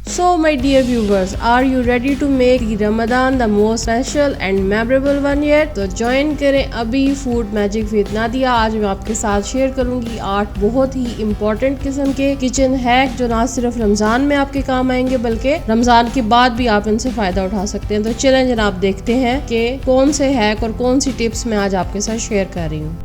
So my dear viewers, are you ready to make the Ramadan the most special and memorable one yet? तो join करें अभी food magic with Nadia. आज मैं आपके साथ share करूंगी 8 बहुत ही इम्पोर्टेंट किस्म के किचन हैक जो ना सिर्फ रमजान में आपके काम आएंगे बल्कि रमजान के बाद भी आप इनसे फायदा उठा सकते हैं। तो चलें जनाब देखते हैं कि कौन से हैक और कौन सी टिप्स मैं आज आपके साथ शेयर कर रही हूँ।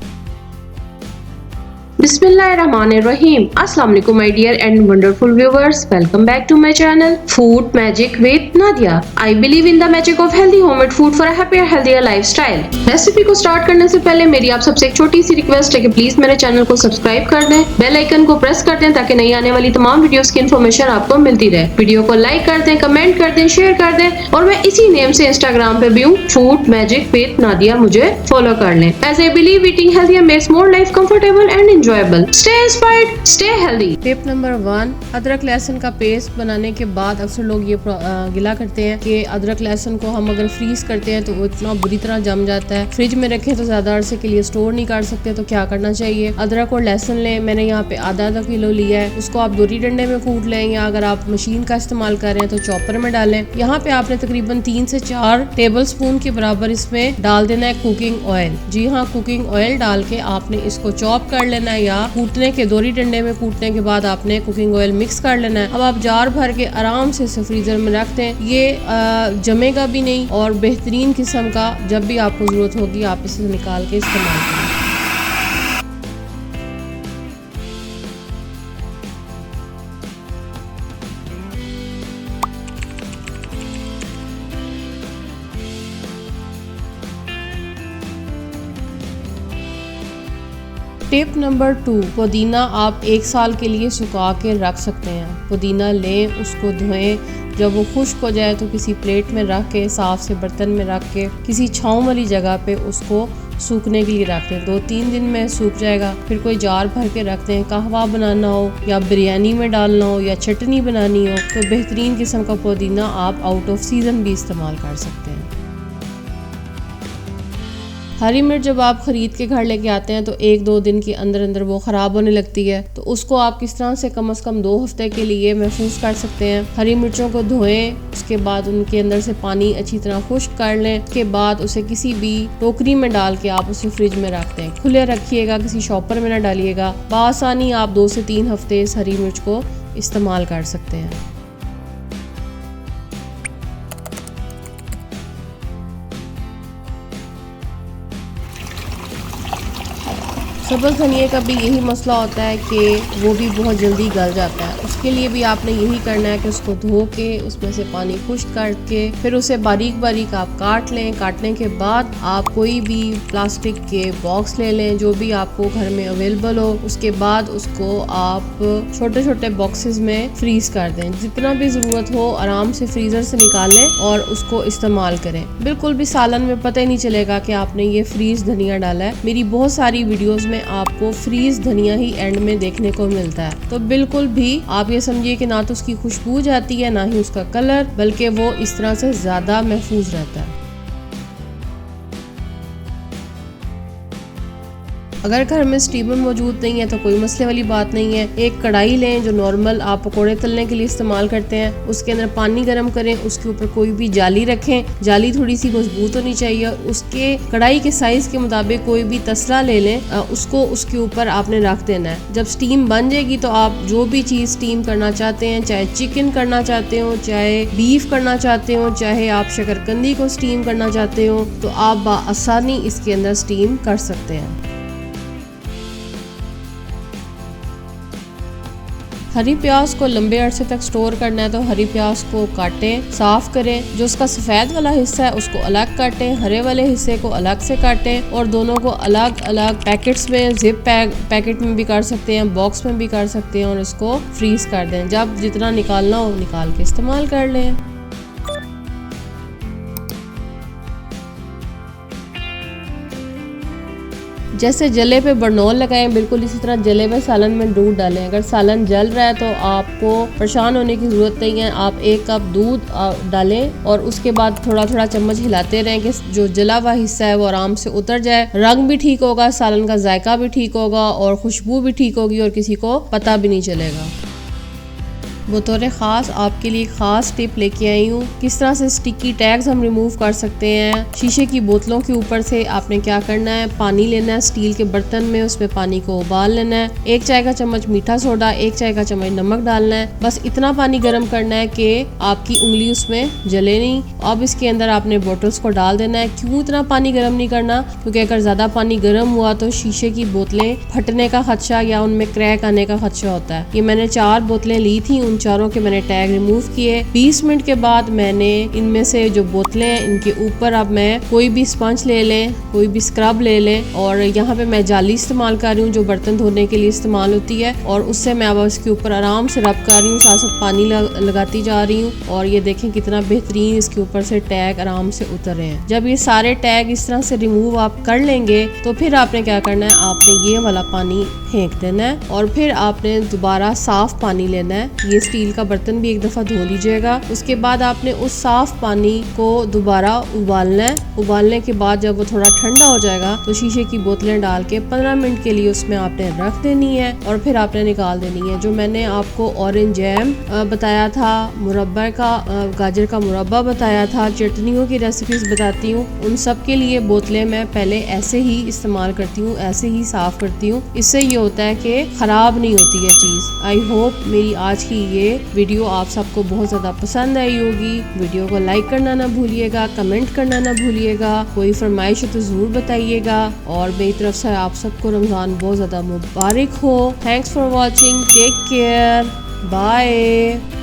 Bismillahirrahmanirrahim. Assalamu alaikum my dear and wonderful viewers. Welcome back to my channel Food Magic with Nadia. I believe in the magic of healthy homemade food for a happier healthier lifestyle. Recipe को start करने से पहले मेरी आप सबसे एक छोटी सी request है कि प्लीज मेरे चैनल को सब्सक्राइब कर दें, बेल आइकन को प्रेस कर दें ताकि नई आने वाली तमाम वीडियोस की इन्फॉर्मेशन आपको मिलती रहे। वीडियो को लाइक कर दें, कमेंट कर दें, शेयर कर दें और मैं इसी नेम से इंस्टाग्राम पे भी हूँ फूड मैजिक विद नादिया, मुझे फॉलो कर लें। As I believe eating healthier makes more life comfortable and enjoyable. Stay inspired, stay healthy. Tip number 1, अदरक लहसुन का पेस्ट बनाने के बाद अक्सर लोग ये गिला करते हैं कि अदरक लहसुन को हम अगर फ्रीज करते हैं तो वो इतना बुरी तरह जम जाता है, फ्रिज में रखें तो ज्यादा अरसे के लिए स्टोर नहीं कर सकते। तो क्या करना चाहिए, अदरक और लहसुन लें। मैंने यहाँ पे आधा किलो लिया है, उसको आप दोरी डंडे में कूट लें या अगर आप मशीन का इस्तेमाल कर रहे हैं तो चॉपर में डालें। यहाँ पे आपने तकरीबन 3 से 4 टेबल स्पून के बराबर इसमें डाल देना है कुकिंग ऑयल। जी हाँ, कुकिंग ऑयल डाल के आपने इसको चॉप कर लेना है या कूटने के दोरी डंडे में कूटने के बाद आपने कुकिंग ऑयल मिक्स कर लेना है। अब आप जार भर के आराम से इसे फ्रीजर में रख दें, ये जमेगा भी नहीं और बेहतरीन किस्म का जब भी आपको जरूरत होगी आप इसे निकाल के इस्तेमाल करें। टिप नंबर 2, पुदीना आप 1 साल के लिए सुखा के रख सकते हैं। पुदीना लें, उसको धोएं, जब वो खुश्क हो जाए तो किसी प्लेट में रख के साफ से बर्तन में रख के किसी छाँव वाली जगह पे उसको सूखने के लिए रख दें। 2-3 दिन में सूख जाएगा। फिर कोई जार भर के रख दें, कहवा बनाना हो या बिरयानी में डालना हो या चटनी बनानी हो तो बेहतरीन किस्म का पुदीना आप आउट ऑफ सीजन भी इस्तेमाल कर सकते हैं। हरी मिर्च जब आप खरीद के घर लेके आते हैं तो 1-2 दिन के अंदर अंदर वो ख़राब होने लगती है, तो उसको आप किस तरह से कम से कम 2 हफ्ते के लिए महफूज कर सकते हैं। हरी मिर्चों को धोएं, उसके बाद उनके अंदर से पानी अच्छी तरह खुश्क कर लें। उसके बाद उसे किसी भी टोकरी में डाल के आप उसे फ्रिज में रख दें। खुले रखिएगा, किसी शॉपर में ना डालिएगा। बआसानी आप 2 से 3 हफ्ते इस हरी मिर्च को इस्तेमाल कर सकते हैं। सब्ज़ धनिया का भी यही मसला होता है कि वो भी बहुत जल्दी गल जाता है। उसके लिए भी आपने यही करना है कि उसको धो के उसमें से पानी खुश्क करके फिर उसे बारीक बारीक आप काट लें। काटने के बाद आप कोई भी प्लास्टिक के बॉक्स ले लें जो भी आपको घर में अवेलेबल हो। उसके बाद उसको आप छोटे छोटे बॉक्सेस में फ्रीज कर दें। जितना भी ज़रूरत हो आराम से फ्रीज़र से निकालें और उसको इस्तेमाल करें। बिल्कुल भी सालन में पता ही नहीं चलेगा कि आपने ये फ्रीज धनिया डाला है। मेरी बहुत सारी वीडियोज़ में आपको फ्रीज धनिया ही एंड में देखने को मिलता है, तो बिल्कुल भी आप ये समझिए कि ना तो उसकी खुशबू जाती है ना ही उसका कलर, बल्कि वो इस तरह से ज्यादा महफूज रहता है। अगर घर में स्टीमर मौजूद नहीं है तो कोई मसले वाली बात नहीं है। एक कढ़ाई लें जो नॉर्मल आप पकोड़े तलने के लिए इस्तेमाल करते हैं, उसके अंदर पानी गर्म करें, उसके ऊपर कोई भी जाली रखें। जाली थोड़ी सी मजबूत होनी चाहिए। उसके कढ़ाई के साइज के मुताबिक कोई भी तसला ले लें, उसको उसके ऊपर आपने रख देना है। जब स्टीम बन जाएगी तो आप जो भी चीज़ स्टीम करना चाहते हैं, चाहे चिकन करना चाहते हो, चाहे बीफ करना चाहते हो, चाहे आप शकरकंदी को स्टीम करना चाहते हो, तो आप आसानी इसके अंदर स्टीम कर सकते हैं। हरी प्याज को लंबे अरसे तक स्टोर करना है तो हरी प्याज को काटें, साफ करें। जो उसका सफ़ेद वाला हिस्सा है उसको अलग काटें, हरे वाले हिस्से को अलग से काटें और दोनों को अलग अलग पैकेट्स में जिप पैकेट में भी कर सकते हैं, बॉक्स में भी कर सकते हैं और इसको फ्रीज कर दें। जब जितना निकालना हो निकाल के इस्तेमाल कर लें। जैसे जले पे बरनौल लगाएं, बिल्कुल इसी तरह जले पे सालन में दूध डालें। अगर सालन जल रहा है तो आपको परेशान होने की ज़रूरत नहीं है। आप 1 कप दूध डालें और उसके बाद थोड़ा थोड़ा चम्मच हिलाते रहें कि जो जला हुआ हिस्सा है वो आराम से उतर जाए। रंग भी ठीक होगा, सालन का जायका भी ठीक होगा और खुशबू भी ठीक होगी और किसी को पता भी नहीं चलेगा। बतौर ख़ास आपके लिए ख़ास टिप लेके आई हूँ किस तरह से स्टिकी टैग्स हम रिमूव कर सकते हैं। शीशे की बोतलों के ऊपर से आपने क्या करना है, पानी लेना है स्टील के बर्तन में, उसमें पानी को उबाल लेना है, 1 चाय का चम्मच मीठा सोडा, 1 चाय का चम्मच नमक डालना है। बस इतना पानी गर्म करना है कि आपकी उंगली उसमें जले नहीं। अब इसके अंदर आपने बोतल्स को डाल देना है। क्यों इतना पानी गर्म नहीं करना, क्योंकि अगर ज्यादा पानी गर्म हुआ तो शीशे की बोतलें फटने का खदशा या उनमें क्रैक आने का खदशा होता है। ये मैंने 4 बोतलें ली थी, उन चारों के मैंने टैग रिमूव किए। 20 मिनट के बाद मैंने इनमें से जो बोतलें हैं इनके ऊपर अब मैं कोई भी स्पंज ले लें, कोई भी स्क्रब ले लें, और यहाँ पे मैं जाली इस्तेमाल कर रही हूँ जो बर्तन धोने के लिए इस्तेमाल होती है, और उससे मैं अब इसके ऊपर आराम से रब कर रही हूँ, साथ साथ पानी लगाती जा रही हूँ। और ये देखें कितना बेहतरीन इसके ऊपर से टैग आराम से उतर रहे हैं। जब ये सारे टैग इस तरह से रिमूव आप कर लेंगे तो फिर आपने क्या करना है, आपने ये वाला पानी फेंक देना है और फिर आपने दोबारा साफ पानी लेना है। ये स्टील का बर्तन भी एक दफा धो लीजिएगा। उसके बाद आपने उस साफ पानी को दोबारा उबालना है। उबालने के बाद जब वो थोड़ा ठंडा हो जाएगा तो शीशे की बोतलें डाल के 15 मिनट के लिए उसमें आपने रख देनी है और फिर आपने निकाल देनी है। जो मैंने आपको ऑरेंज जैम बताया था, मुरब्बा का गाजर का मुरब्बा बताया था, चटनियों की रेसिपीज बताती हूँ, उन सब के लिए बोतलें मैं पहले ऐसे ही इस्तेमाल करती हूँ, ऐसे ही साफ करती हूँ। इससे ये होता है कि खराब नहीं होती है चीज़। आई होप मेरी आज की ये वीडियो आप सबको बहुत ज़्यादा पसंद आई होगी। वीडियो को लाइक करना ना भूलिएगा, कमेंट करना ना भूलिएगा, कोई फरमाइश हो तो ज़रूर बताइएगा। और मेरी तरफ से आप सबको रमज़ान बहुत ज़्यादा मुबारक हो। Thanks for watching, take care, bye.